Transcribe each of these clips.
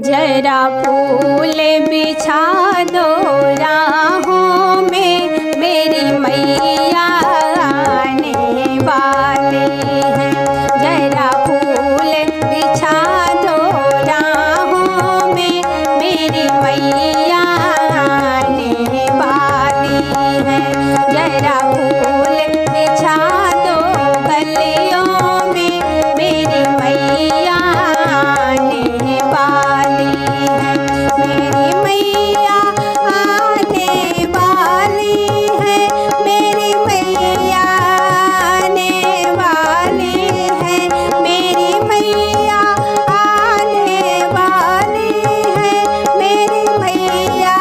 जरा फूल बिछा दो राहों में, मेरी मैया आने वाली है। जरा फूल बिछा दो राहों में, मेरी मैया आने वाली है। जरा फूल बिछा दो गलियों में, मेरी मैया आने वाली है। मेरी मैया आने वाली है, मेरी मैया आने वाली है। मेरी मैया आने वाली है, मेरी मैया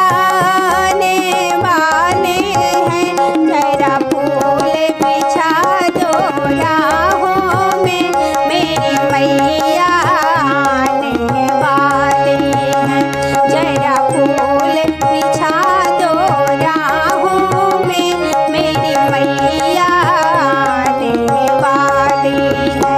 आने वाली है। जरा फूल बिछा दो राहों में, मेरी मैया आने वाली है। जरा फूल बिछा दो राहों में, मेरी मैया आने वाली है।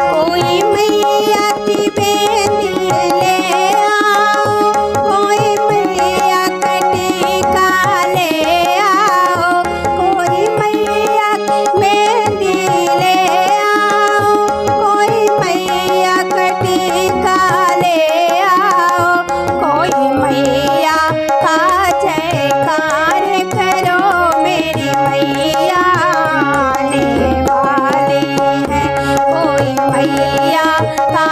कोई मैया की बेटी ले आओ, कोई मैया कटिका ले आओ। कोई मैया की बेटी ले आओ, कोई मैया कटिका ले आओ। कोई मैया का जयकार करो, मेरी मैया आने वाली है। कोई मैया का